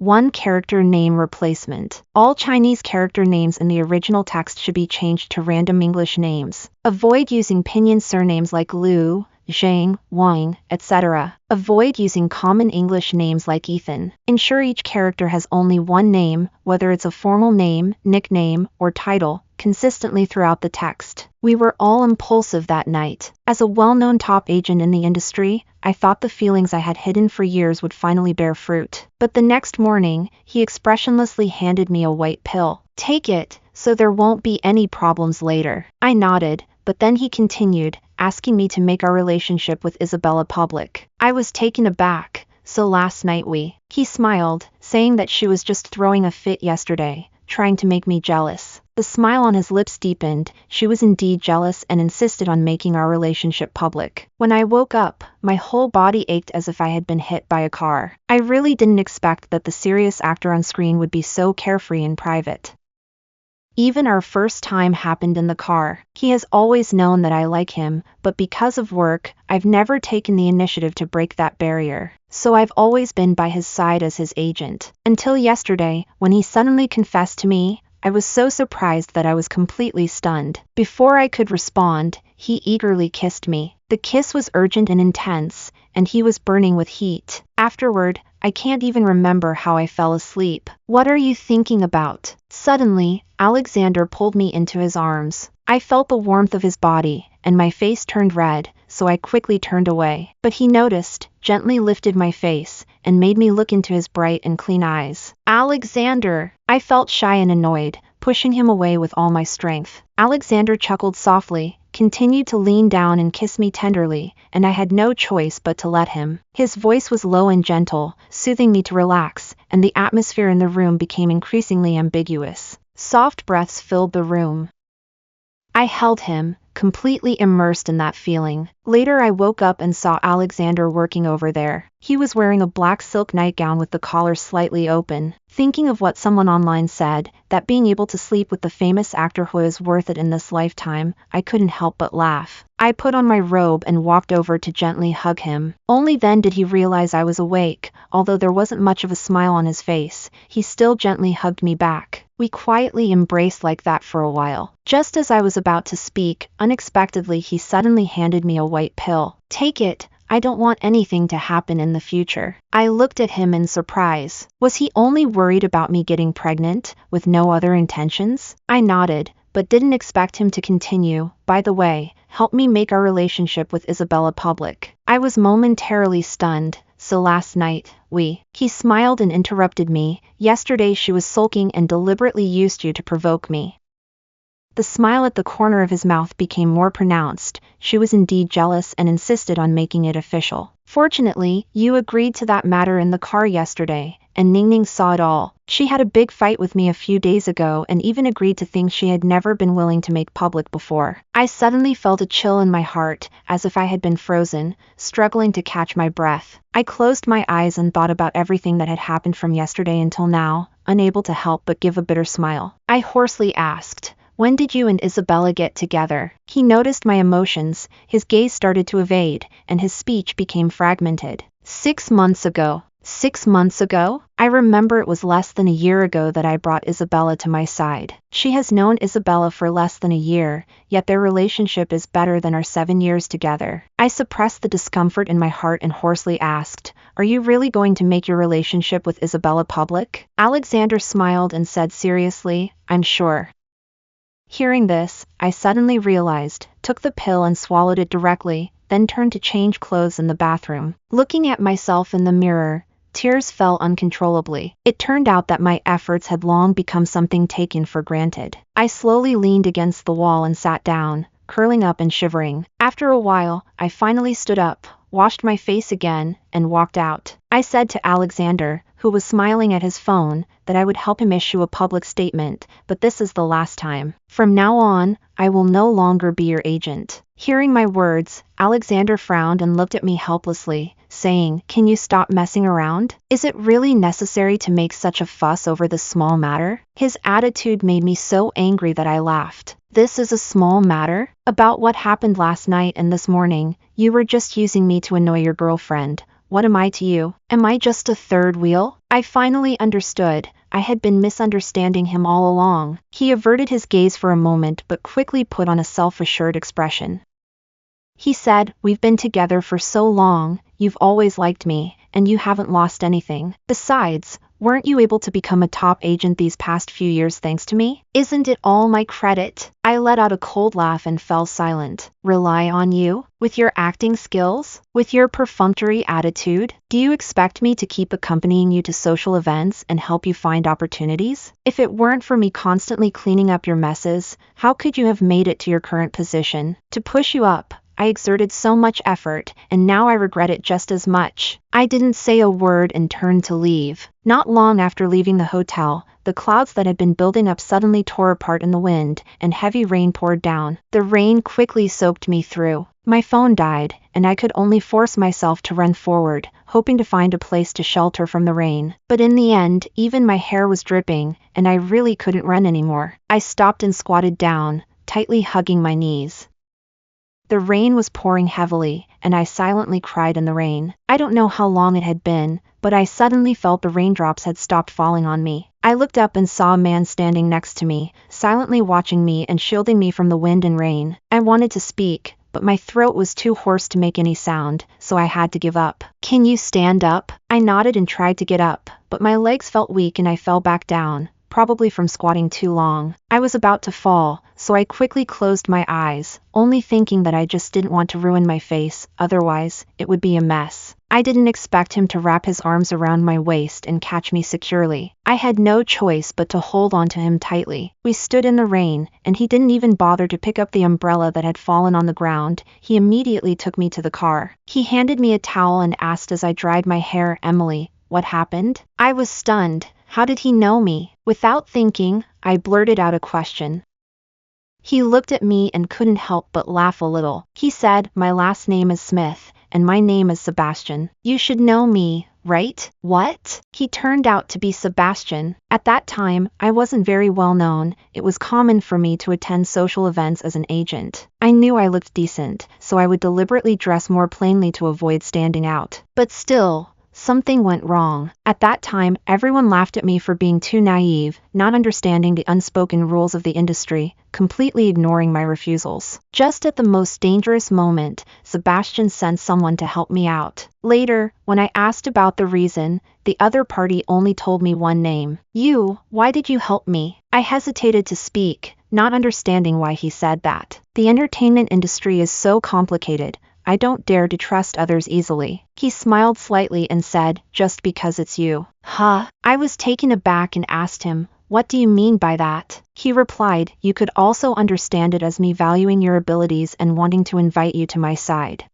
1 character name replacement. All Chinese character names in the original text should be changed to random English names. Avoid using pinyin surnames like Liu, Zhang, Wang, etc. Avoid using common English names like Ethan. Ensure each character has only one name, whether it's a formal name, nickname, or title, consistently throughout the text. We were all impulsive that night. As a well-known top agent in the industry, I thought the feelings I had hidden for years would finally bear fruit. But the next morning, he expressionlessly handed me a white pill. Take it, so there won't be any problems later. I nodded, but then he continued, asking me to make our relationship with Isabella public. I was taken aback. So last night He smiled, saying that she was just throwing a fit yesterday, trying to make me jealous. The smile on his lips deepened. She was indeed jealous and insisted on making our relationship public. When I woke up, my whole body ached as if I had been hit by a car. I really didn't expect that the serious actor on screen would be so carefree in private. Even our first time happened in the car. He has always known that I like him, but because of work, I've never taken the initiative to break that barrier. So I've always been by his side as his agent. Until yesterday, when he suddenly confessed to me, I was so surprised that I was completely stunned. Before I could respond, he eagerly kissed me. The kiss was urgent and intense, and he was burning with heat. Afterward, I can't even remember how I fell asleep. What are you thinking about? Suddenly, Alexander pulled me into his arms. I felt the warmth of his body, and my face turned red, so I quickly turned away. But he noticed, gently lifted my face, and made me look into his bright and clean eyes. Alexander! I felt shy and annoyed, pushing him away with all my strength. Alexander chuckled softly, continued to lean down and kiss me tenderly, and I had no choice but to let him. His voice was low and gentle, soothing me to relax, and the atmosphere in the room became increasingly ambiguous. Soft breaths filled the room. I held him, completely immersed in that feeling. Later I woke up and saw Alexander working over there. He was wearing a black silk nightgown with the collar slightly open. Thinking of what someone online said, that being able to sleep with the famous actor who is worth it in this lifetime, I couldn't help but laugh. I put on my robe and walked over to gently hug him. Only then did he realize I was awake. Although there wasn't much of a smile on his face, he still gently hugged me back. We quietly embraced like that for a while. Just as I was about to speak, unexpectedly he suddenly handed me a white pill. Take it. I don't want anything to happen in the future. I looked at him in surprise. Was he only worried about me getting pregnant, with no other intentions? I nodded, but didn't expect him to continue. By the way, help me make our relationship with Isabella public. I was momentarily stunned. So last night, He smiled and interrupted me. Yesterday she was sulking and deliberately used you to provoke me. The smile at the corner of his mouth became more pronounced. She was indeed jealous and insisted on making it official. Fortunately, you agreed to that matter in the car yesterday, and Ningning saw it all. She had a big fight with me a few days ago and even agreed to things she had never been willing to make public before. I suddenly felt a chill in my heart, as if I had been frozen, struggling to catch my breath. I closed my eyes and thought about everything that had happened from yesterday until now, unable to help but give a bitter smile. I hoarsely asked, when did you and Isabella get together? He noticed my emotions, his gaze started to evade, and his speech became fragmented. 6 months ago. 6 months ago? I remember it was less than a year ago that I brought Isabella to my side. She has known Isabella for less than a year, yet their relationship is better than our 7 years together. I suppressed the discomfort in my heart and hoarsely asked, are you really going to make your relationship with Isabella public? Alexander smiled and said seriously, I'm sure. Hearing this, I suddenly realized, took the pill and swallowed it directly, then turned to change clothes in the bathroom. Looking at myself in the mirror, tears fell uncontrollably. It turned out that my efforts had long become something taken for granted. I slowly leaned against the wall and sat down, curling up and shivering. After a while, I finally stood up, washed my face again, and walked out. I said to Alexander, who was smiling at his phone, that I would help him issue a public statement, but this is the last time. From now on, I will no longer be your agent. Hearing my words, Alexander frowned and looked at me helplessly, saying, can you stop messing around? Is it really necessary to make such a fuss over this small matter? His attitude made me so angry that I laughed. This is a small matter? About what happened last night and this morning, you were just using me to annoy your girlfriend. what am I to you? Am I just a third wheel? I finally understood. I had been misunderstanding him all along. He averted his gaze for a moment but quickly put on a self-assured expression. He said, we've been together for so long, you've always liked me, and you haven't lost anything. Besides, weren't you able to become a top agent these past few years thanks to me? Isn't it all my credit? I let out a cold laugh and fell silent. Rely on you? With your acting skills? With your perfunctory attitude? Do you expect me to keep accompanying you to social events and help you find opportunities? If it weren't for me constantly cleaning up your messes, how could you have made it to your current position? To push you up, I exerted so much effort, and now I regret it just as much. I didn't say a word and turned to leave. Not long after leaving the hotel, the clouds that had been building up suddenly tore apart in the wind, and heavy rain poured down. The rain quickly soaked me through. My phone died, and I could only force myself to run forward, hoping to find a place to shelter from the rain. But in the end, even my hair was dripping, and I really couldn't run anymore. I stopped and squatted down, tightly hugging my knees. The rain was pouring heavily, and I silently cried in the rain. I don't know how long it had been, but I suddenly felt the raindrops had stopped falling on me. I looked up and saw a man standing next to me, silently watching me and shielding me from the wind and rain. I wanted to speak, but my throat was too hoarse to make any sound, so I had to give up. Can you stand up? I nodded and tried to get up, but my legs felt weak and I fell back down, probably from squatting too long. I was about to fall, so I quickly closed my eyes, only thinking that I just didn't want to ruin my face, otherwise, it would be a mess. I didn't expect him to wrap his arms around my waist and catch me securely. I had no choice but to hold on to him tightly. We stood in the rain, and he didn't even bother to pick up the umbrella that had fallen on the ground. He immediately took me to the car. He handed me a towel and asked as I dried my hair, Emily, what happened? I was stunned. How did he know me? Without thinking, I blurted out a question. He looked at me and couldn't help but laugh a little. He said, my last name is Smith, and my name is Sebastian. You should know me, right? What? He turned out to be Sebastian. At that time, I wasn't very well known. It was common for me to attend social events as an agent. I knew I looked decent, so I would deliberately dress more plainly to avoid standing out. But still, something went wrong. At that time, everyone laughed at me for being too naive, not understanding the unspoken rules of the industry, completely ignoring my refusals. Just at the most dangerous moment, Sebastian sent someone to help me out. Later, when I asked about the reason, the other party only told me one name. You, why did you help me? I hesitated to speak, not understanding why he said that. The entertainment industry is so complicated. I don't dare to trust others easily. He smiled slightly and said, just because it's you. Huh? I was taken aback and asked him, what do you mean by that? He replied, you could also understand it as me valuing your abilities and wanting to invite you to my side.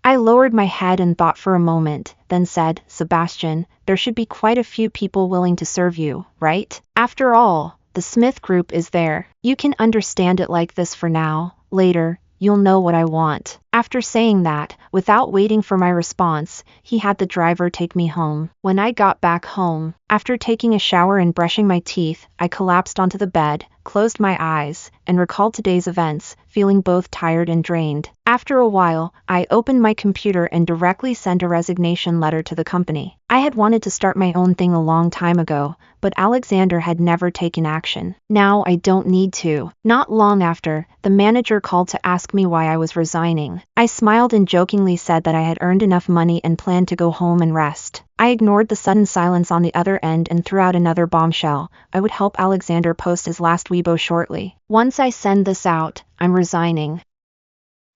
I lowered my head and thought for a moment, then said, Sebastian, there should be quite a few people willing to serve you, right? After all, the Smith Group is there. You can understand it like this for now. Later, you'll know what I want. After saying that, without waiting for my response, he had the driver take me home. When I got back home, after taking a shower and brushing my teeth, I collapsed onto the bed, closed my eyes, and recalled today's events, feeling both tired and drained. After a while, I opened my computer and directly sent a resignation letter to the company. I had wanted to start my own thing a long time ago, but Alexander had never taken action. Now I don't need to. Not long after, the manager called to ask me why I was resigning. I smiled and jokingly said that I had earned enough money and planned to go home and rest. I ignored the sudden silence on the other end and threw out another bombshell. I would help Alexander post his last Weibo shortly. Once I send this out, I'm resigning.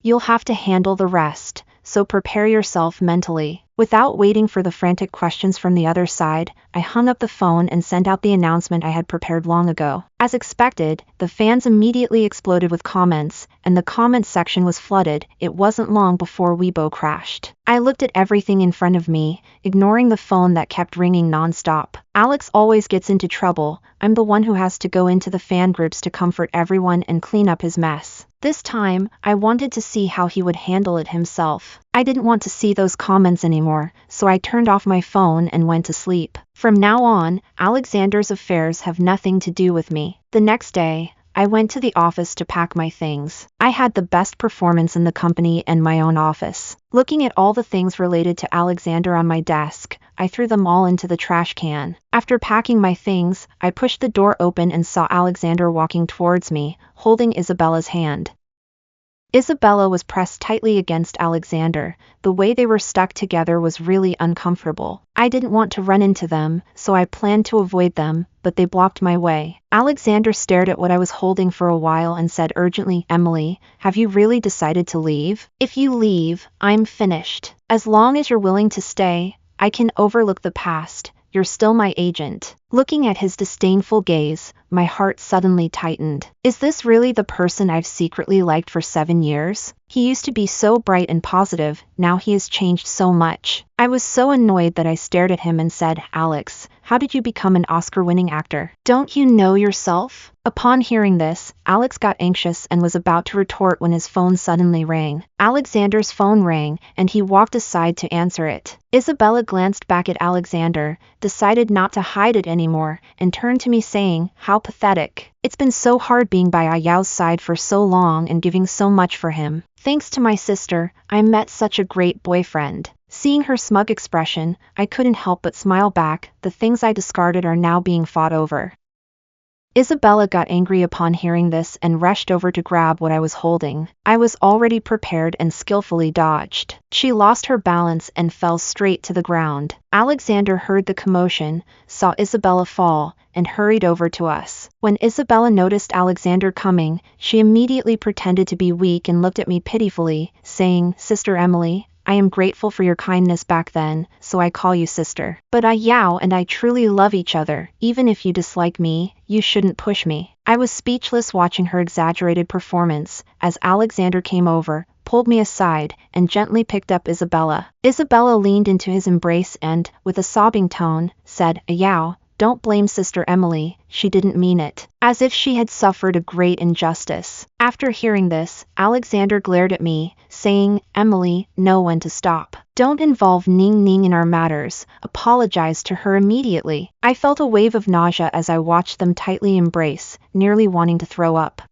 You'll have to handle the rest, so prepare yourself mentally. Without waiting for the frantic questions from the other side, I hung up the phone and sent out the announcement I had prepared long ago. As expected, the fans immediately exploded with comments, and the comments section was flooded. It wasn't long before Weibo crashed. I looked at everything in front of me, ignoring the phone that kept ringing non-stop. Alex always gets into trouble. I'm the one who has to go into the fan groups to comfort everyone and clean up his mess. This time, I wanted to see how he would handle it himself. I didn't want to see those comments anymore, so I turned off my phone and went to sleep. From now on, Alexander's affairs have nothing to do with me. The next day, I went to the office to pack my things. I had the best performance in the company and my own office. Looking at all the things related to Alexander on my desk, I threw them all into the trash can. After packing my things, I pushed the door open and saw Alexander walking towards me, holding Isabella's hand. Isabella was pressed tightly against Alexander. The way they were stuck together was really uncomfortable. I didn't want to run into them, so I planned to avoid them, but they blocked my way. Alexander stared at what I was holding for a while and said urgently, "Emily, have you really decided to leave? If you leave, I'm finished. As long as you're willing to stay, I can overlook the past. You're still my agent." Looking at his disdainful gaze, my heart suddenly tightened. Is this really the person I've secretly liked for 7 years? He used to be so bright and positive, now he has changed so much. I was so annoyed that I stared at him and said, "Alex, how did you become an Oscar-winning actor? Don't you know yourself?" Upon hearing this, Alex got anxious and was about to retort when his phone suddenly rang. Alexander's phone rang, and he walked aside to answer it. Isabella glanced back at Alexander, decided not to hide it anymore, and turned to me saying, "How pathetic. It's been so hard being by Ayao's side for so long and giving so much for him. Thanks to my sister, I met such a great boyfriend." Seeing her smug expression, I couldn't help but smile back. The things I discarded are now being fought over. Isabella got angry upon hearing this and rushed over to grab what I was holding. I was already prepared and skillfully dodged. She lost her balance and fell straight to the ground. Alexander heard the commotion, saw Isabella fall, and hurried over to us. When Isabella noticed Alexander coming, she immediately pretended to be weak and looked at me pitifully, saying, "Sister Emily, I am grateful for your kindness back then, so I call you sister. But Ayao and I truly love each other. Even if you dislike me, you shouldn't push me." I was speechless watching her exaggerated performance, as Alexander came over, pulled me aside, and gently picked up Isabella. Isabella leaned into his embrace and, with a sobbing tone, said, "Ayao, don't blame Sister Emily, she didn't mean it," as if she had suffered a great injustice. After hearing this, Alexander glared at me, saying, "Emily, know when to stop. Don't involve Ning Ning in our matters. Apologize to her immediately." I felt a wave of nausea as I watched them tightly embrace, nearly wanting to throw up.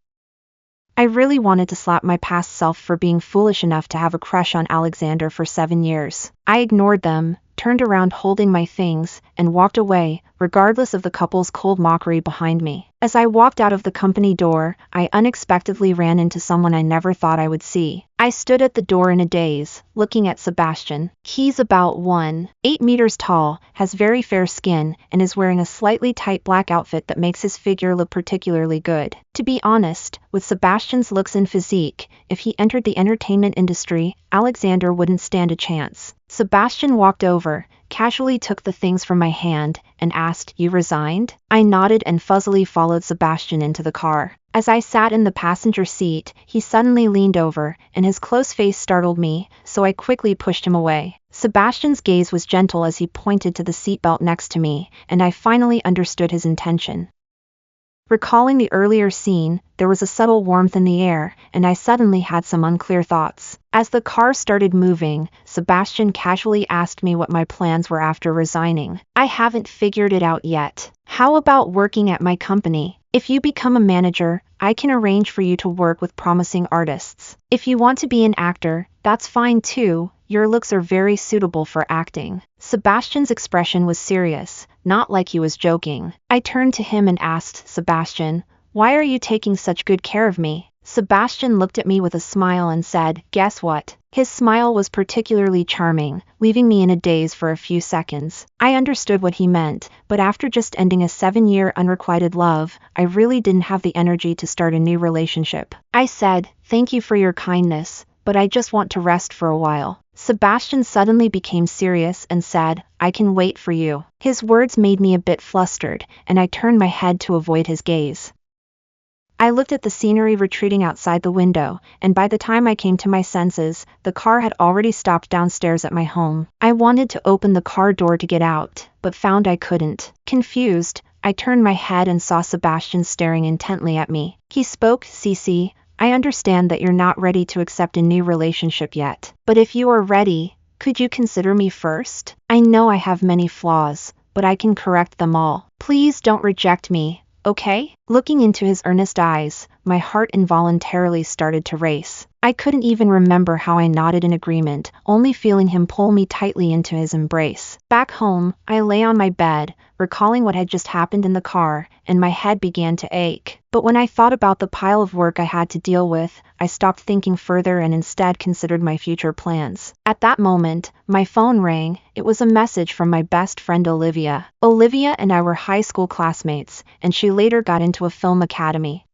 I really wanted to slap my past self for being foolish enough to have a crush on Alexander for 7 years. I ignored them, turned around holding my things, and walked away, regardless of the couple's cold mockery behind me. As I walked out of the company door, I unexpectedly ran into someone I never thought I would see. I stood at the door in a daze, looking at Sebastian. He's about 1.8 meters tall, has very fair skin, and is wearing a slightly tight black outfit that makes his figure look particularly good. To be honest, with Sebastian's looks and physique, if he entered the entertainment industry, Alexander wouldn't stand a chance. Sebastian walked over, casually took the things from my hand, and asked, "You resigned?" I nodded and fuzzily followed Sebastian into the car. As I sat in the passenger seat, he suddenly leaned over, and his close face startled me, so I quickly pushed him away. Sebastian's gaze was gentle as he pointed to the seatbelt next to me, and I finally understood his intention. Recalling the earlier scene, there was a subtle warmth in the air, and I suddenly had some unclear thoughts. As the car started moving, Sebastian casually asked me what my plans were after resigning. "I haven't figured it out yet. How about working at my company? If you become a manager, I can arrange for you to work with promising artists. If you want to be an actor, that's fine too. Your looks are very suitable for acting." Sebastian's expression was serious, not like he was joking. I turned to him and asked, "Sebastian, why are you taking such good care of me?" Sebastian looked at me with a smile and said, "Guess what?" His smile was particularly charming, leaving me in a daze for a few seconds. I understood what he meant, but after just ending a 7-year unrequited love, I really didn't have the energy to start a new relationship. I said, "Thank you for your kindness, but I just want to rest for a while." Sebastian suddenly became serious and said, "I can wait for you." His words made me a bit flustered, and I turned my head to avoid his gaze. I looked at the scenery retreating outside the window, and by the time I came to my senses, the car had already stopped downstairs at my home. I wanted to open the car door to get out, but found I couldn't. Confused, I turned my head and saw Sebastian staring intently at me. He spoke, "Cece, I understand that you're not ready to accept a new relationship yet. But if you are ready, could you consider me first? I know I have many flaws, but I can correct them all. Please don't reject me. okay? Looking into his earnest eyes, my heart involuntarily started to race. I couldn't even remember how I nodded in agreement, only feeling him pull me tightly into his embrace. Back home, I lay on my bed, recalling what had just happened in the car, and my head began to ache. But when I thought about the pile of work I had to deal with, I stopped thinking further and instead considered my future plans. At that moment, my phone rang. It was a message from my best friend Olivia. Olivia and I were high school classmates, and she later got into a film academy.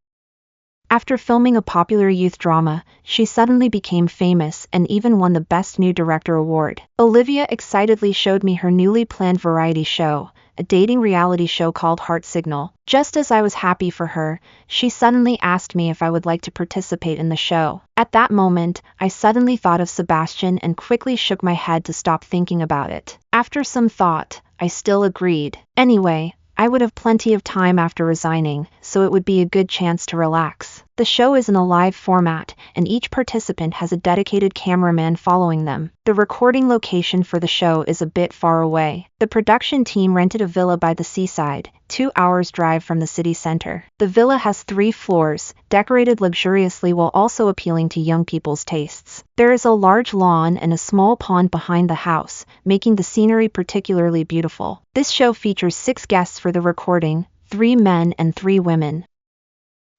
After filming a popular youth drama, she suddenly became famous and even won the Best New Director award. Olivia excitedly showed me her newly planned variety show, a dating reality show called Heart Signal. Just as I was happy for her, she suddenly asked me if I would like to participate in the show. At that moment, I suddenly thought of Sebastian and quickly shook my head to stop thinking about it. After some thought, I still agreed. Anyway, I would have plenty of time after resigning, so it would be a good chance to relax. The show is in a live format, and each participant has a dedicated cameraman following them. The recording location for the show is a bit far away. The production team rented a villa by the seaside, 2 hours drive from the city center. The villa has 3 floors, decorated luxuriously while also appealing to young people's tastes. There is a large lawn and a small pond behind the house, making the scenery particularly beautiful. This show features 6 guests for the recording, 3 men and 3 women.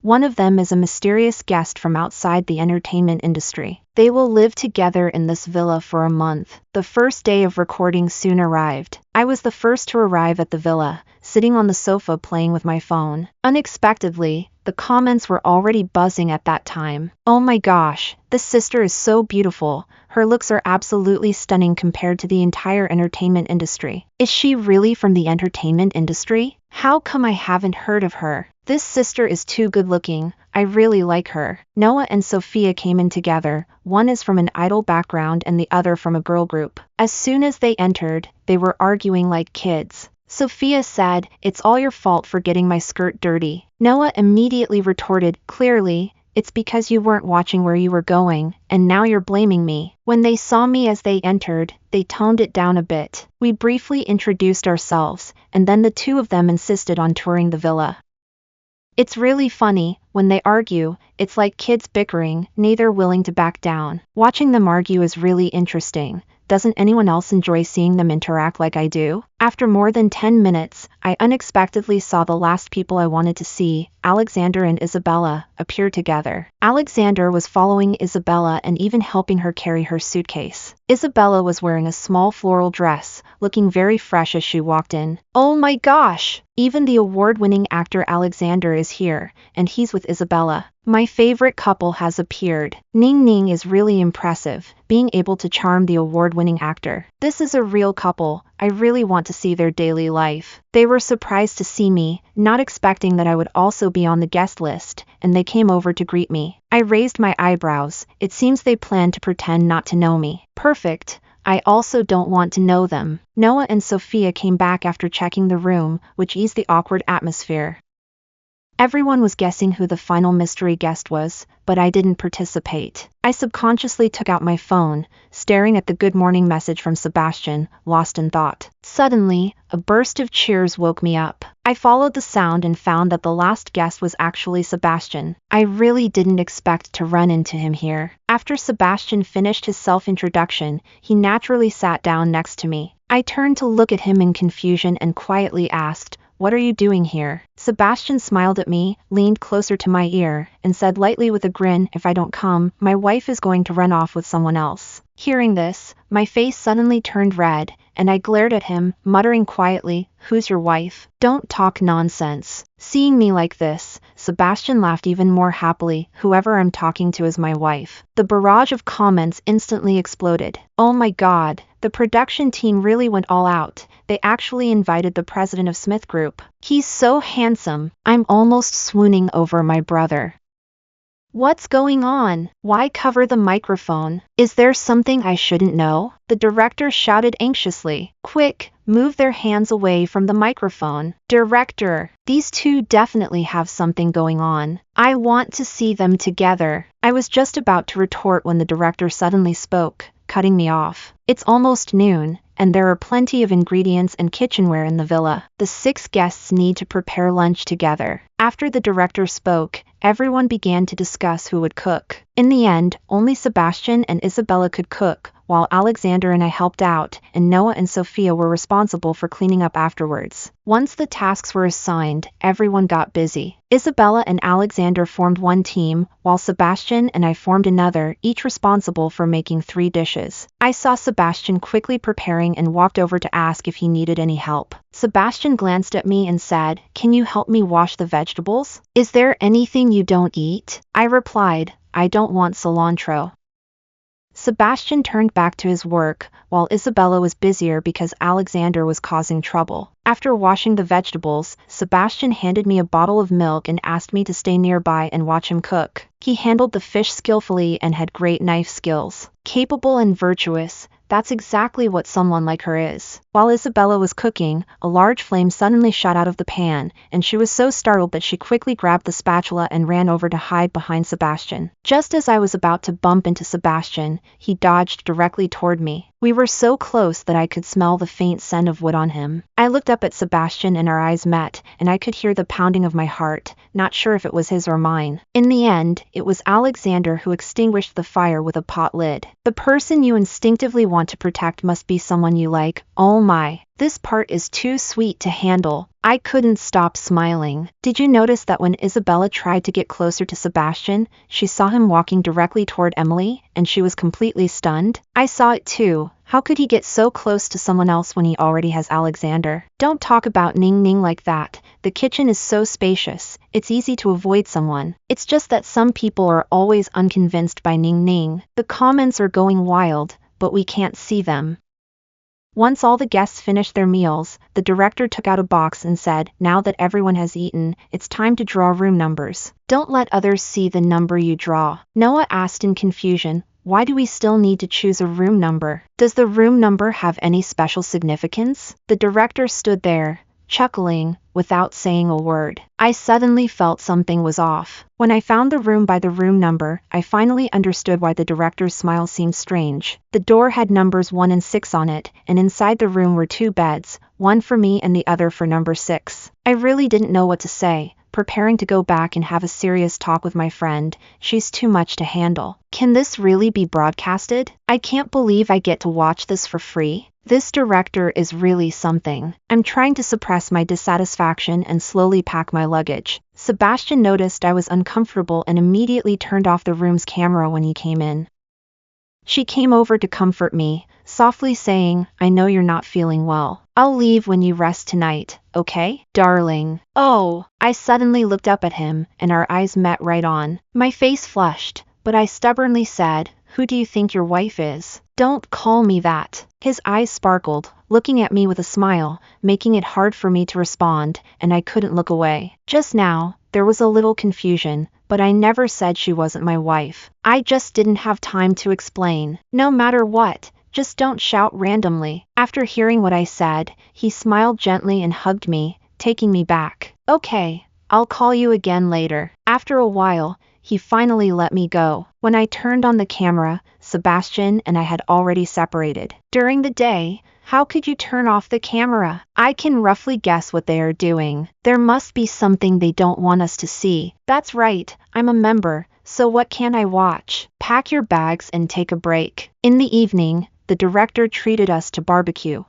One of them is a mysterious guest from outside the entertainment industry. They will live together in this villa for a month. The first day of recording soon arrived. I was the first to arrive at the villa, sitting on the sofa playing with my phone. Unexpectedly, the comments were already buzzing at that time. Oh my gosh, this sister is so beautiful. Her looks are absolutely stunning compared to the entire entertainment industry. Is she really from the entertainment industry? How come I haven't heard of her? This sister is too good looking. I really like her. Noah and Sophia came in together. One is from an idol background and the other from a girl group. As soon as they entered, they were arguing like kids. Sophia said, "It's all your fault for getting my skirt dirty." Noah immediately retorted, "Clearly, it's because you weren't watching where you were going, and now you're blaming me." When they saw me as they entered, they toned it down a bit. We briefly introduced ourselves, and then the 2 of them insisted on touring the villa. It's really funny, when they argue, it's like kids bickering, neither willing to back down. Watching them argue is really interesting. Doesn't anyone else enjoy seeing them interact like I do? After more than 10 minutes, I unexpectedly saw the last people I wanted to see, Alexander and Isabella, appear together. Alexander was following Isabella and even helping her carry her suitcase. Isabella was wearing a small floral dress, looking very fresh as she walked in. Oh my gosh! Even the award-winning actor Alexander is here, and he's with Isabella. My favorite couple has appeared. Ning Ning is really impressive, being able to charm the award-winning actor. This is a real couple. I really want to see their daily life. They were surprised to see me, not expecting that I would also be on the guest list, and they came over to greet me. I raised my eyebrows. It seems they planned to pretend not to know me. Perfect. I also don't want to know them. Noah and Sophia came back after checking the room, which eased the awkward atmosphere. Everyone was guessing who the final mystery guest was, but I didn't participate. I subconsciously took out my phone, staring at the good morning message from Sebastian, lost in thought. Suddenly, a burst of cheers woke me up. I followed the sound and found that the last guest was actually Sebastian. I really didn't expect to run into him here. After Sebastian finished his self-introduction, he naturally sat down next to me. I turned to look at him in confusion and quietly asked, "What are you doing here?" Sebastian smiled at me, leaned closer to my ear, and said lightly with a grin, "If I don't come, my wife is going to run off with someone else." Hearing this, my face suddenly turned red, and I glared at him, muttering quietly, "Who's your wife? Don't talk nonsense." Seeing me like this, Sebastian laughed even more happily. "Whoever I'm talking to is my wife." The barrage of comments instantly exploded. Oh my god, the production team really went all out. They actually invited the president of Smith Group. He's so handsome. I'm almost swooning over my brother. What's going on? Why cover the microphone? Is there something I shouldn't know? The director shouted anxiously. Quick, move their hands away from the microphone. Director, these 2 definitely have something going on. I want to see them together. I was just about to retort when the director suddenly spoke. cutting me off. It's almost noon, and there are plenty of ingredients and kitchenware in the villa. The 6 guests need to prepare lunch together. After the director spoke, everyone began to discuss who would cook. In the end, only Sebastian and Isabella could cook, while Alexander and I helped out, and Noah and Sophia were responsible for cleaning up afterwards. Once the tasks were assigned, everyone got busy. Isabella and Alexander formed one team, while Sebastian and I formed another, each responsible for making 3 dishes. I saw Sebastian quickly preparing and walked over to ask if he needed any help. Sebastian glanced at me and said, "Can you help me wash the vegetables? Is there anything you don't eat?" I replied, "I don't want cilantro." Sebastian turned back to his work, while Isabella was busier because Alexander was causing trouble. After washing the vegetables, Sebastian handed me a bottle of milk and asked me to stay nearby and watch him cook. He handled the fish skillfully and had great knife skills. Capable and virtuous, that's exactly what someone like her is. While Isabella was cooking, a large flame suddenly shot out of the pan, and she was so startled that she quickly grabbed the spatula and ran over to hide behind Sebastian. Just as I was about to bump into Sebastian, he dodged directly toward me. We were so close that I could smell the faint scent of wood on him. I looked up at Sebastian and our eyes met, and I could hear the pounding of my heart, not sure if it was his or mine. In the end, it was Alexander who extinguished the fire with a pot lid. The person you instinctively want to protect must be someone you like. Oh my, this part is too sweet to handle. I couldn't stop smiling. Did you notice that when Isabella tried to get closer to Sebastian, she saw him walking directly toward Emily, and she was completely stunned? I saw it too. How could he get so close to someone else when he already has Alexander? Don't talk about Ning Ning like that. The kitchen is so spacious, it's easy to avoid someone. It's just that some people are always unconvinced by Ning Ning. The comments are going wild, but we can't see them. Once all the guests finished their meals, the director took out a box and said, "Now that everyone has eaten, it's time to draw room numbers. Don't let others see the number you draw." Noah asked in confusion, "Why do we still need to choose a room number? Does the room number have any special significance?" The director stood there, chuckling, without saying a word. I suddenly felt something was off. When I found the room by the room number, I finally understood why the director's smile seemed strange. The door had numbers 1 and 6 on it, and inside the room were 2 beds, one for me and the other for number 6. I really didn't know what to say, preparing to go back and have a serious talk with my friend. She's too much to handle. Can this really be broadcasted? I can't believe I get to watch this for free. This director is really something. I'm trying to suppress my dissatisfaction and slowly pack my luggage. Sebastian noticed I was uncomfortable and immediately turned off the room's camera when he came in. She came over to comfort me, softly saying, "I know you're not feeling well. I'll leave when you rest tonight, okay, darling?" Oh! I suddenly looked up at him, and our eyes met right on. My face flushed, but I stubbornly said, "Who do you think your wife is? Don't call me that." His eyes sparkled, looking at me with a smile, making it hard for me to respond, and I couldn't look away. Just now, there was a little confusion, but I never said she wasn't my wife. I just didn't have time to explain. No matter what, just don't shout randomly. After hearing what I said, he smiled gently and hugged me, taking me back. "Okay, I'll call you again later." After a while, he finally let me go. When I turned on the camera, Sebastian and I had already separated. During the day, how could you turn off the camera? I can roughly guess what they are doing. There must be something they don't want us to see. That's right, I'm a member, so what can I watch? Pack your bags and take a break. In the evening, the director treated us to barbecue.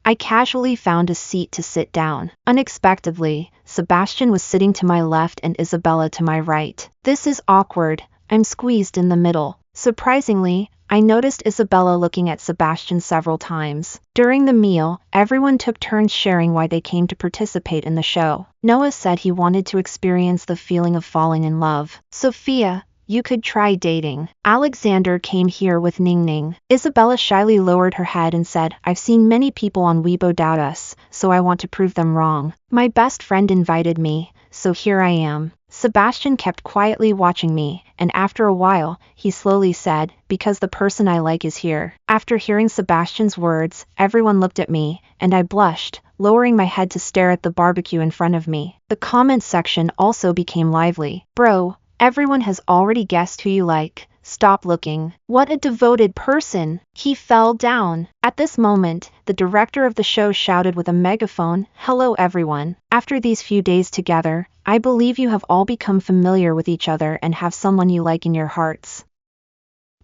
I casually found a seat to sit down. Unexpectedly, Sebastian was sitting to my left and Isabella to my right. This is awkward. I'm squeezed in the middle. Surprisingly, I noticed Isabella looking at Sebastian several times. During the meal, everyone took turns sharing why they came to participate in the show. Noah said he wanted to experience the feeling of falling in love. Sophia, you could try dating. Alexander came here with Ning Ning. Isabella shyly lowered her head and said, "I've seen many people on Weibo doubt us, so I want to prove them wrong. My best friend invited me, so here I am." Sebastian kept quietly watching me, and after a while, he slowly said, "Because the person I like is here." After hearing Sebastian's words, everyone looked at me, and I blushed, lowering my head to stare at the barbecue in front of me. The comment section also became lively. "Bro, everyone has already guessed who you like, stop looking. What a devoted person. He fell down. At this moment, the director of the show shouted with a megaphone, "Hello everyone. After these few days together, I believe you have all become familiar with each other and have someone you like in your hearts.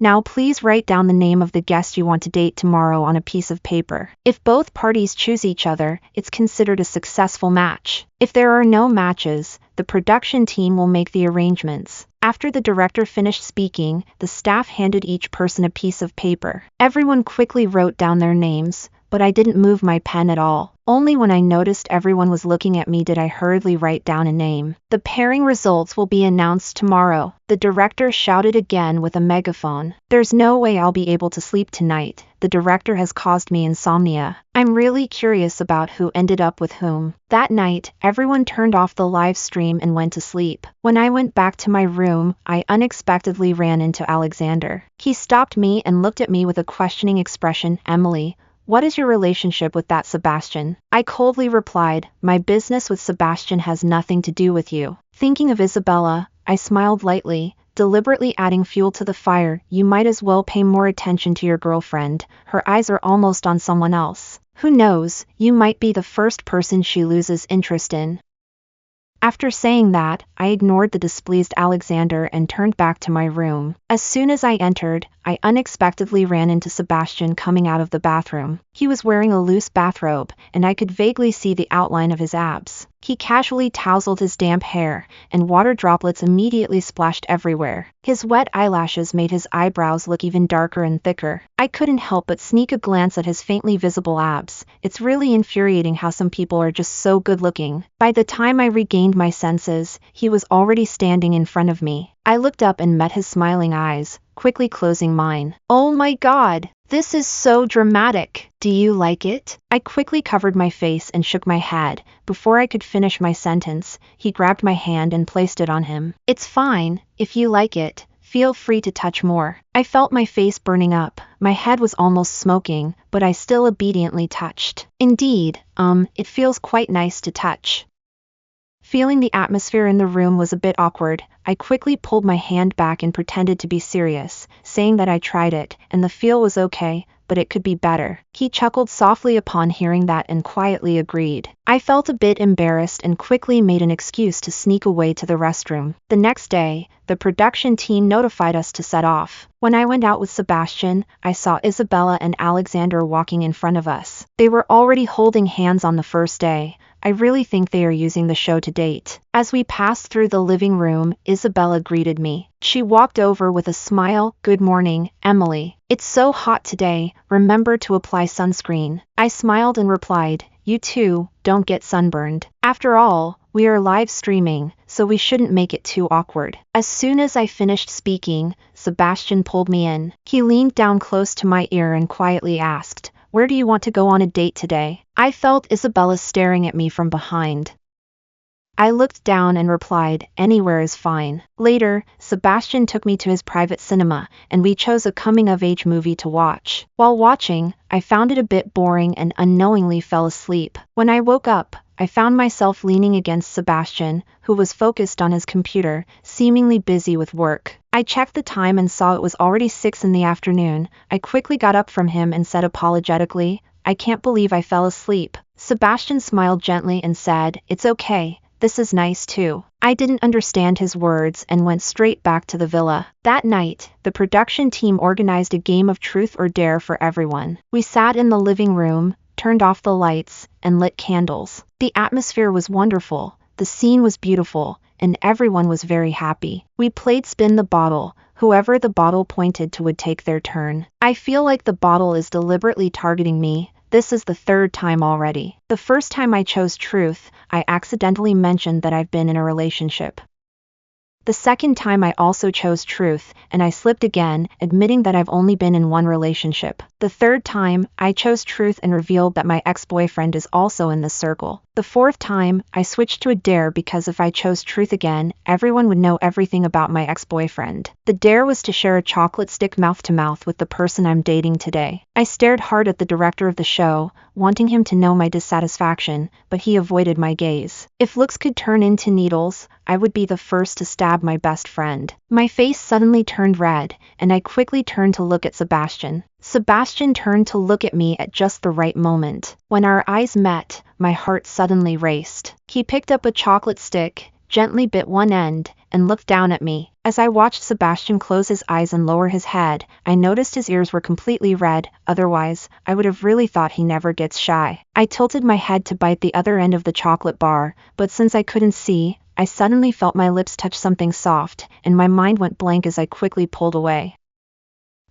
Now please write down the name of the guest you want to date tomorrow on a piece of paper. If both parties choose each other, it's considered a successful match. If there are no matches, the production team will make the arrangements." After the director finished speaking, the staff handed each person a piece of paper. Everyone quickly wrote down their names, but I didn't move my pen at all. Only when I noticed everyone was looking at me did I hurriedly write down a name. "The pairing results will be announced tomorrow," the director shouted again with a megaphone. "There's no way I'll be able to sleep tonight. The director has caused me insomnia. I'm really curious about who ended up with whom." That night, everyone turned off the live stream and went to sleep. When I went back to my room, I unexpectedly ran into Alexander. He stopped me and looked at me with a questioning expression. "Emily, what is your relationship with that Sebastian?" I coldly replied, "My business with Sebastian has nothing to do with you." Thinking of Isabella, I smiled lightly, deliberately adding fuel to the fire. "You might as well pay more attention to your girlfriend. Her eyes are almost on someone else. Who knows, you might be the first person she loses interest in." After saying that, I ignored the displeased Alexander and turned back to my room. As soon as I entered, I unexpectedly ran into Sebastian coming out of the bathroom. He was wearing a loose bathrobe, and I could vaguely see the outline of his abs. He casually tousled his damp hair, and water droplets immediately splashed everywhere. His wet eyelashes made his eyebrows look even darker and thicker. I couldn't help but sneak a glance at his faintly visible abs. It's really infuriating how some people are just so good looking. By the time I regained my senses, he was already standing in front of me. I looked up and met his smiling eyes, quickly closing mine. "Oh my God! This is so dramatic. Do you like it?" I quickly covered my face and shook my head. Before I could finish my sentence, he grabbed my hand and placed it on him. "It's fine. If you like it, feel free to touch more." I felt my face burning up. My head was almost smoking, but I still obediently touched. "Indeed, it feels quite nice to touch." Feeling the atmosphere in the room was a bit awkward, I quickly pulled my hand back and pretended to be serious, saying that I tried it, and the feel was okay, but it could be better. He chuckled softly upon hearing that and quietly agreed. I felt a bit embarrassed and quickly made an excuse to sneak away to the restroom. The next day, the production team notified us to set off. When I went out with Sebastian, I saw Isabella and Alexander walking in front of us. They were already holding hands on the first day. I really think they are using the show to date. As we passed through the living room, Isabella greeted me. She walked over with a smile. "Good morning, Emily. It's so hot today. Remember to apply sunscreen." I smiled and replied, "You too, don't get sunburned. After all, we are live streaming, so we shouldn't make it too awkward." As soon as I finished speaking, Sebastian pulled me in. He leaned down close to my ear and quietly asked, "Where do you want to go on a date today?" I felt Isabella staring at me from behind. I looked down and replied, "Anywhere is fine." Later, Sebastian took me to his private cinema, and we chose a coming-of-age movie to watch. While watching, I found it a bit boring and unknowingly fell asleep. When I woke up, I found myself leaning against Sebastian, who was focused on his computer, seemingly busy with work. I checked the time and saw it was already 6 in the afternoon. I quickly got up from him and said apologetically, "I can't believe I fell asleep." Sebastian smiled gently and said, "It's okay. This is nice too." I didn't understand his words and went straight back to the villa. That night, the production team organized a game of truth or dare for everyone. We sat in the living room, turned off the lights, and lit candles. The atmosphere was wonderful, the scene was beautiful, and everyone was very happy. We played spin the bottle. Whoever the bottle pointed to would take their turn. I feel like the bottle is deliberately targeting me. This is the third time already. The first time I chose truth, I accidentally mentioned that I've been in a relationship. The second time I also chose truth, and I slipped again, admitting that I've only been in one relationship. The third time, I chose truth and revealed that my ex-boyfriend is also in this circle. The fourth time, I switched to a dare because if I chose truth again, everyone would know everything about my ex-boyfriend. The dare was to share a chocolate stick mouth-to-mouth with the person I'm dating today. I stared hard at the director of the show, wanting him to know my dissatisfaction, but he avoided my gaze. If looks could turn into needles, I would be the first to stab my best friend. My face suddenly turned red, and I quickly turned to look at Sebastian. Sebastian turned to look at me at just the right moment. When our eyes met, my heart suddenly raced. He picked up a chocolate stick, gently bit one end, and looked down at me. As I watched Sebastian close his eyes and lower his head, I noticed his ears were completely red, otherwise, I would have really thought he never gets shy. I tilted my head to bite the other end of the chocolate bar, but since I couldn't see, I suddenly felt my lips touch something soft, and my mind went blank as I quickly pulled away.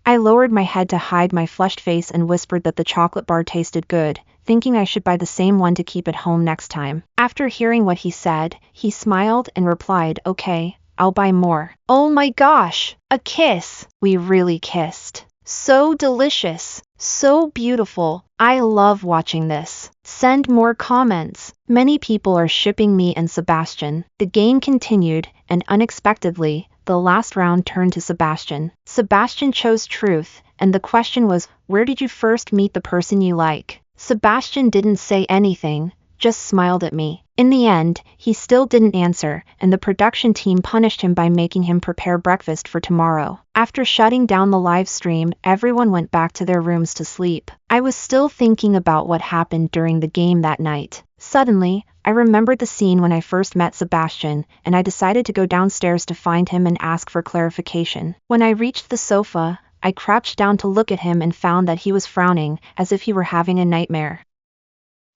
I lowered my head to hide my flushed face and whispered that the chocolate bar tasted good, thinking I should buy the same one to keep at home next time. After hearing what he said, he smiled and replied, "Okay, I'll buy more." Oh my gosh, a kiss! We really kissed. So delicious, so beautiful. I love watching this. Send more comments. Many people are shipping me and Sebastian. The game continued, and unexpectedly, the last round turned to Sebastian. Sebastian chose truth, and the question was, where did you first meet the person you like? Sebastian didn't say anything, just smiled at me. In the end, he still didn't answer, and the production team punished him by making him prepare breakfast for tomorrow. After shutting down the live stream, everyone went back to their rooms to sleep. I was still thinking about what happened during the game that night. Suddenly, I remembered the scene when I first met Sebastian, and I decided to go downstairs to find him and ask for clarification. When I reached the sofa, I crouched down to look at him and found that he was frowning, as if he were having a nightmare.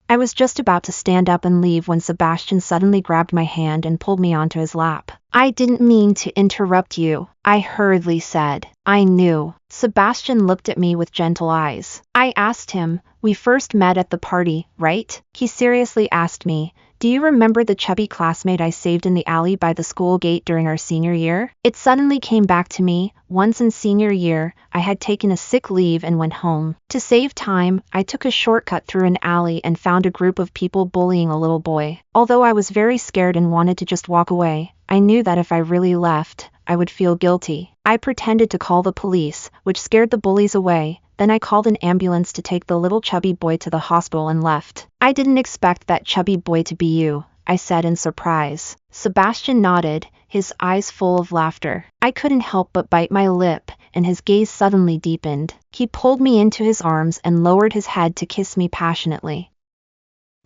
I was just about to stand up and leave when Sebastian suddenly grabbed my hand and pulled me onto his lap. "I didn't mean to interrupt you," I hurriedly said. "I knew." Sebastian looked at me with gentle eyes. I asked him, "We first met at the party, right?" He seriously asked me, "Do you remember the chubby classmate I saved in the alley by the school gate during our senior year?" It suddenly came back to me. Once in senior year, I had taken a sick leave and went home. To save time, I took a shortcut through an alley and found a group of people bullying a little boy. Although I was very scared and wanted to just walk away, I knew that if I really left, I would feel guilty. I pretended to call the police, which scared the bullies away. Then I called an ambulance to take the little chubby boy to the hospital and left. "I didn't expect that chubby boy to be you," I said in surprise. Sebastian nodded, his eyes full of laughter. I couldn't help but bite my lip, and his gaze suddenly deepened. He pulled me into his arms and lowered his head to kiss me passionately.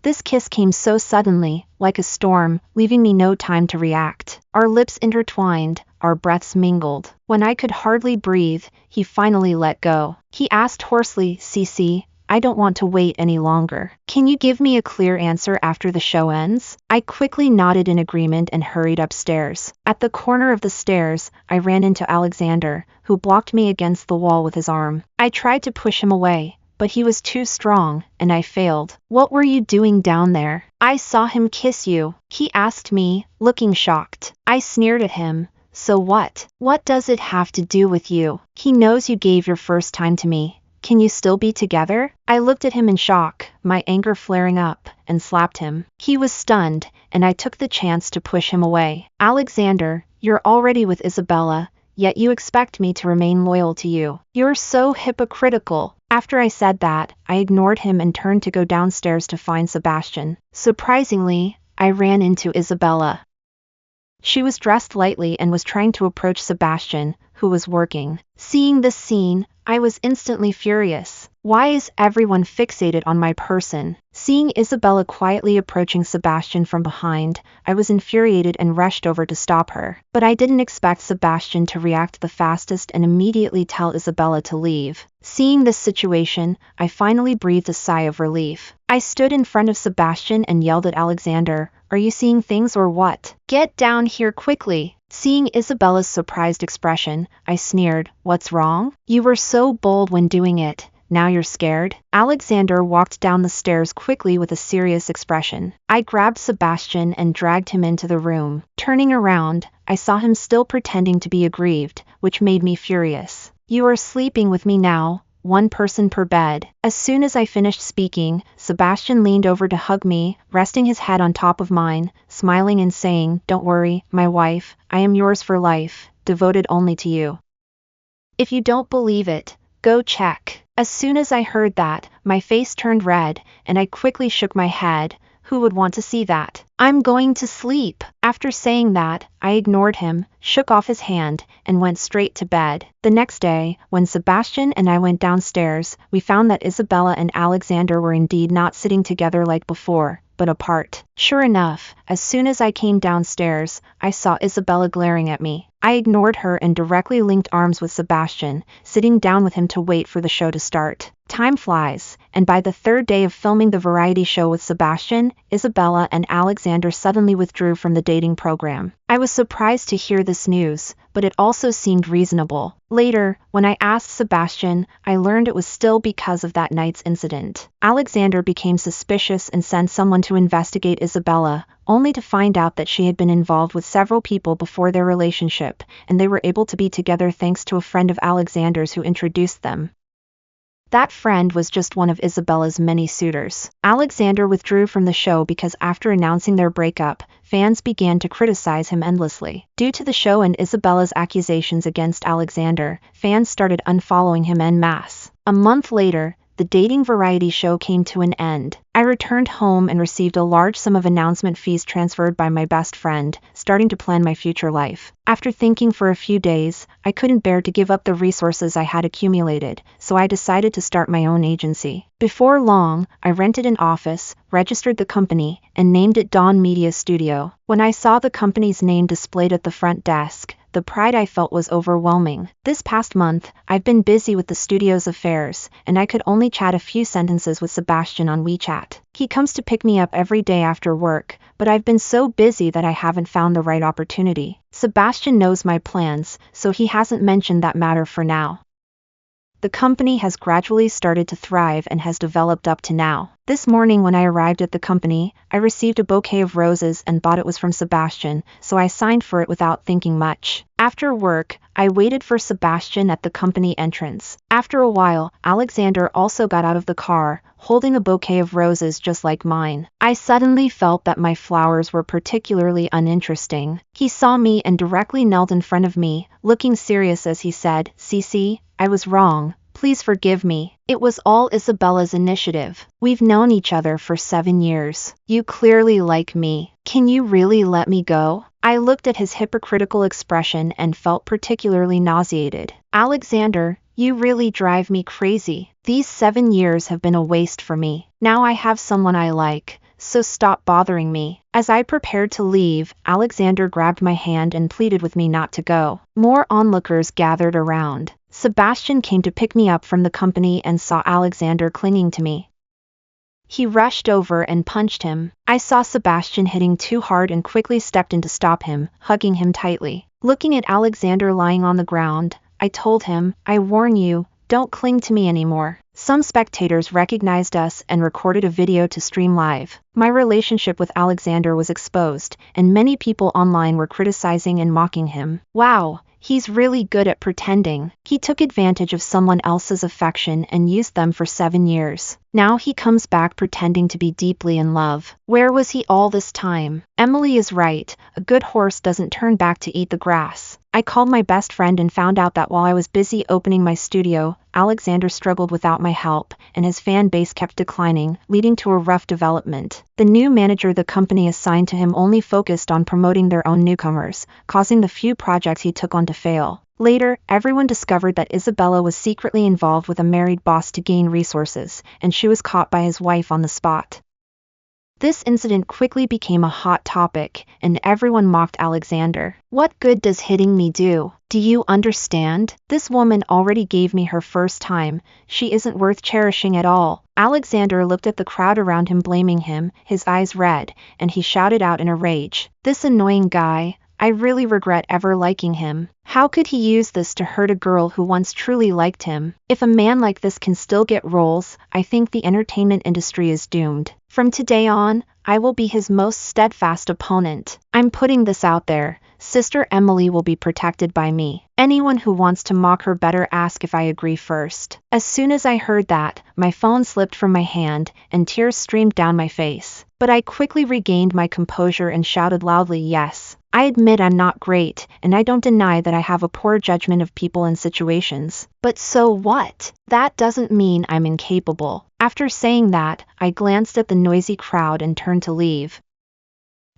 This kiss came so suddenly, like a storm, leaving me no time to react. Our lips intertwined, our breaths mingled. When I could hardly breathe, he finally let go. He asked hoarsely, "Cece, I don't want to wait any longer. Can you give me a clear answer after the show ends?" I quickly nodded in agreement and hurried upstairs. At the corner of the stairs, I ran into Alexander, who blocked me against the wall with his arm. I tried to push him away, but he was too strong, and I failed. "What were you doing down there?" "I saw him kiss you," he asked me, looking shocked. I sneered at him. "So what? What does it have to do with you? He knows you gave your first time to me. Can you still be together?" I looked at him in shock, my anger flaring up, and slapped him. He was stunned, and I took the chance to push him away. "Alexander, you're already with Isabella, yet you expect me to remain loyal to you. You're so hypocritical." After I said that, I ignored him and turned to go downstairs to find Sebastian. Surprisingly, I ran into Isabella. She was dressed lightly and was trying to approach Sebastian, who was working. Seeing this scene, I was instantly furious. Why is everyone fixated on my person? Seeing Isabella quietly approaching Sebastian from behind, I was infuriated and rushed over to stop her. But I didn't expect Sebastian to react the fastest and immediately tell Isabella to leave. Seeing this situation, I finally breathed a sigh of relief. I stood in front of Sebastian and yelled at Alexander, "Are you seeing things or what? Get down here quickly!" Seeing Isabella's surprised expression, I sneered, "What's wrong? You were so bold when doing it. Now you're scared?" Alexander walked down the stairs quickly with a serious expression. I grabbed Sebastian and dragged him into the room. Turning around, I saw him still pretending to be aggrieved, which made me furious. "You are sleeping with me now, one person per bed." As soon as I finished speaking, Sebastian leaned over to hug me, resting his head on top of mine, smiling and saying, "Don't worry, my wife, I am yours for life, devoted only to you. If you don't believe it, go check." As soon as I heard that, my face turned red, and I quickly shook my head. Who would want to see that? I'm going to sleep. After saying that, I ignored him, shook off his hand, and went straight to bed. The next day, when Sebastian and I went downstairs, we found that Isabella and Alexander were indeed not sitting together like before, but apart. Sure enough, as soon as I came downstairs, I saw Isabella glaring at me. I ignored her and directly linked arms with Sebastian, sitting down with him to wait for the show to start. Time flies, and by the third day of filming the variety show with Sebastian, Isabella and Alexander suddenly withdrew from the dating program. I was surprised to hear this news, but it also seemed reasonable. Later, when I asked Sebastian, I learned it was still because of that night's incident. Alexander became suspicious and sent someone to investigate Isabella, only to find out that she had been involved with several people before their relationship, and they were able to be together thanks to a friend of Alexander's who introduced them. That friend was just one of Isabella's many suitors. Alexander withdrew from the show because after announcing their breakup, fans began to criticize him endlessly. Due to the show and Isabella's accusations against Alexander, fans started unfollowing him en masse. A month later, the dating variety show came to an end. I returned home and received a large sum of announcement fees transferred by my best friend, starting to plan my future life. After thinking for a few days, I couldn't bear to give up the resources I had accumulated, so I decided to start my own agency. Before long, I rented an office, registered the company, and named it Dawn Media Studio. When I saw the company's name displayed at the front desk, the pride I felt was overwhelming. This past month, I've been busy with the studio's affairs, and I could only chat a few sentences with Sebastian on WeChat. He comes to pick me up every day after work, but I've been so busy that I haven't found the right opportunity. Sebastian knows my plans, so he hasn't mentioned that matter for now. The company has gradually started to thrive and has developed up to now. This morning when I arrived at the company, I received a bouquet of roses and thought it was from Sebastian, so I signed for it without thinking much. After work, I waited for Sebastian at the company entrance. After a while, Alexander also got out of the car, holding a bouquet of roses just like mine. I suddenly felt that my flowers were particularly uninteresting. He saw me and directly knelt in front of me, looking serious as he said, "Cece, I was wrong. Please forgive me. It was all Isabella's initiative. We've known each other for 7 years. You clearly like me. Can you really let me go?" I looked at his hypocritical expression and felt particularly nauseated. "Alexander, you really drive me crazy. These 7 years have been a waste for me. Now I have someone I like, so stop bothering me." As I prepared to leave, Alexander grabbed my hand and pleaded with me not to go. More onlookers gathered around. Sebastian came to pick me up from the company and saw Alexander clinging to me. He rushed over and punched him. I saw Sebastian hitting too hard and quickly stepped in to stop him, hugging him tightly. Looking at Alexander lying on the ground, I told him, "I warn you, don't cling to me anymore." Some spectators recognized us and recorded a video to stream live. My relationship with Alexander was exposed, and many people online were criticizing and mocking him. Wow, he's really good at pretending. He took advantage of someone else's affection and used them for 7 years. Now he comes back pretending to be deeply in love. Where was he all this time? Emily is right, a good horse doesn't turn back to eat the grass. I called my best friend and found out that while I was busy opening my studio, Alexander struggled without my help, and his fan base kept declining, leading to a rough development. The new manager the company assigned to him only focused on promoting their own newcomers, causing the few projects he took on to fail. Later, everyone discovered that Isabella was secretly involved with a married boss to gain resources, and she was caught by his wife on the spot. This incident quickly became a hot topic, and everyone mocked Alexander. What good does hitting me do? Do you understand? This woman already gave me her first time. She isn't worth cherishing at all. Alexander looked at the crowd around him blaming him, his eyes red, and he shouted out in a rage, "This annoying guy. I really regret ever liking him. How could he use this to hurt a girl who once truly liked him? If a man like this can still get roles, I think the entertainment industry is doomed. From today on, I will be his most steadfast opponent. I'm putting this out there. Sister Emily will be protected by me. Anyone who wants to mock her better ask if I agree first. As soon as I heard that, my phone slipped from my hand, and tears streamed down my face. But I quickly regained my composure and shouted loudly, yes. I admit I'm not great, and I don't deny that I have a poor judgment of people and situations. But so what? That doesn't mean I'm incapable. After saying that, I glanced at the noisy crowd and turned to leave.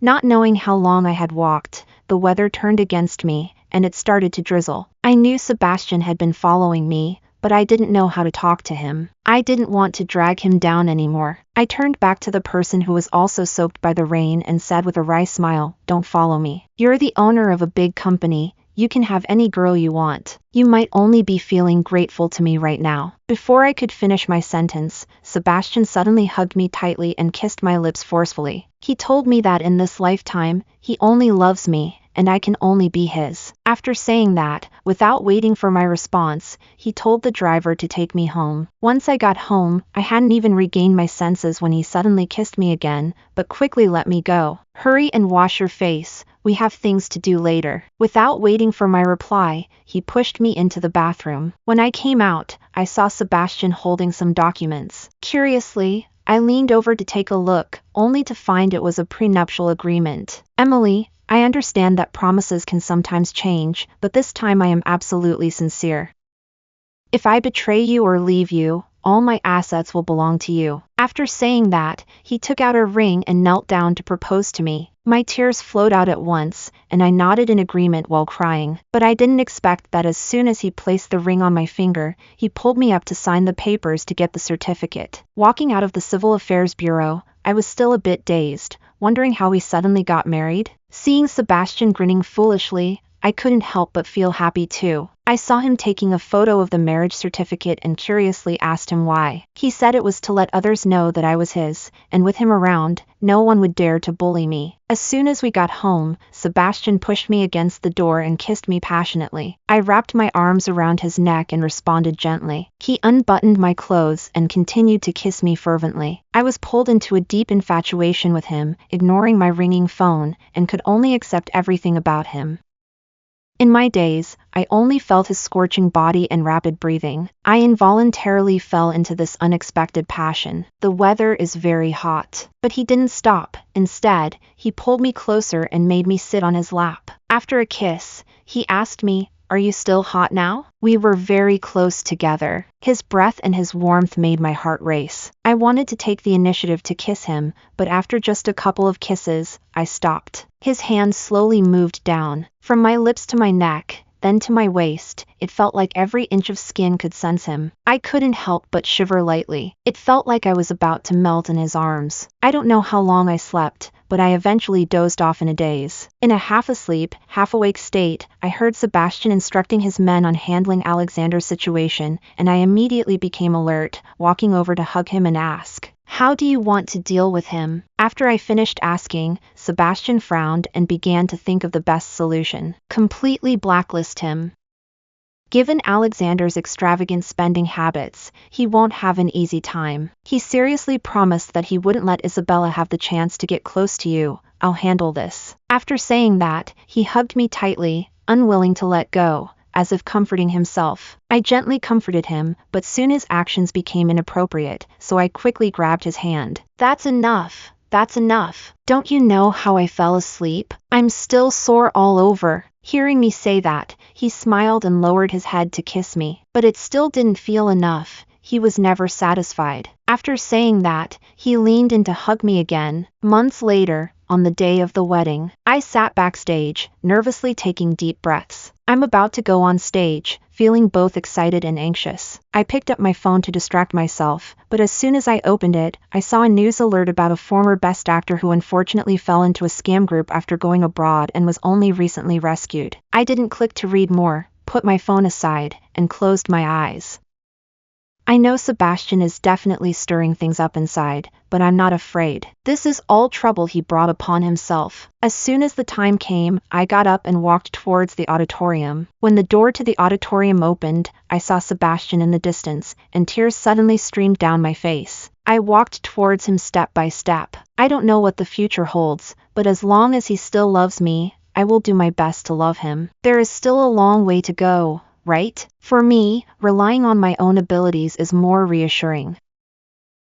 Not knowing how long I had walked, the weather turned against me, and it started to drizzle. I knew Sebastian had been following me, but I didn't know how to talk to him. I didn't want to drag him down anymore. I turned back to the person who was also soaked by the rain and said with a wry smile, "Don't follow me. You're the owner of a big company. You can have any girl you want. You might only be feeling grateful to me right now." Before I could finish my sentence, Sebastian suddenly hugged me tightly and kissed my lips forcefully. He told me that in this lifetime, he only loves me, and I can only be his. After saying that, without waiting for my response, he told the driver to take me home. Once I got home, I hadn't even regained my senses when he suddenly kissed me again, but quickly let me go. "Hurry and wash your face. We have things to do later." Without waiting for my reply, he pushed me into the bathroom. When I came out, I saw Sebastian holding some documents. Curiously, I leaned over to take a look, only to find it was a prenuptial agreement. "Emily, I understand that promises can sometimes change, but this time I am absolutely sincere. If I betray you or leave you, all my assets will belong to you." After saying that, he took out a ring and knelt down to propose to me. My tears flowed out at once, and I nodded in agreement while crying. But I didn't expect that as soon as he placed the ring on my finger, he pulled me up to sign the papers to get the certificate. Walking out of the Civil Affairs Bureau, I was still a bit dazed, wondering how we suddenly got married. Seeing Sebastian grinning foolishly, I couldn't help but feel happy too. I saw him taking a photo of the marriage certificate and curiously asked him why. He said it was to let others know that I was his, and with him around, no one would dare to bully me. As soon as we got home, Sebastian pushed me against the door and kissed me passionately. I wrapped my arms around his neck and responded gently. He unbuttoned my clothes and continued to kiss me fervently. I was pulled into a deep infatuation with him, ignoring my ringing phone, and could only accept everything about him. In my daze, I only felt his scorching body and rapid breathing. I involuntarily fell into this unexpected passion. The weather is very hot. But he didn't stop. Instead, he pulled me closer and made me sit on his lap. After a kiss, he asked me, "Are you still hot now?" We were very close together. His breath and his warmth made my heart race. I wanted to take the initiative to kiss him, but after just a couple of kisses, I stopped. His hand slowly moved down, from my lips to my neck, then to my waist. It felt like every inch of skin could sense him. I couldn't help but shiver lightly. It felt like I was about to melt in his arms. I don't know how long I slept, but I eventually dozed off in a daze. In a half-asleep, half-awake state, I heard Sebastian instructing his men on handling Alexander's situation, and I immediately became alert, walking over to hug him and ask, "How do you want to deal with him?" After I finished asking, Sebastian frowned and began to think of the best solution. Completely blacklist him. Given Alexander's extravagant spending habits, he won't have an easy time. He seriously promised that he wouldn't let Isabella have the chance to get close to you. "I'll handle this." After saying that, he hugged me tightly, unwilling to let go, as if comforting himself. I gently comforted him, but soon his actions became inappropriate, so I quickly grabbed his hand. "That's enough. That's enough. Don't you know how I fell asleep? I'm still sore all over." Hearing me say that, he smiled and lowered his head to kiss me. But it still didn't feel enough. He was never satisfied. After saying that, he leaned in to hug me again. Months later, on the day of the wedding, I sat backstage, nervously taking deep breaths. I'm about to go on stage, feeling both excited and anxious. I picked up my phone to distract myself, but as soon as I opened it, I saw a news alert about a former Best Actor who unfortunately fell into a scam group after going abroad and was only recently rescued. I didn't click to read more, put my phone aside, and closed my eyes. I know Sebastian is definitely stirring things up inside, but I'm not afraid. This is all trouble he brought upon himself. As soon as the time came, I got up and walked towards the auditorium. When the door to the auditorium opened, I saw Sebastian in the distance, and tears suddenly streamed down my face. I walked towards him step by step. I don't know what the future holds, but as long as he still loves me, I will do my best to love him. There is still a long way to go, right? For me, relying on my own abilities is more reassuring.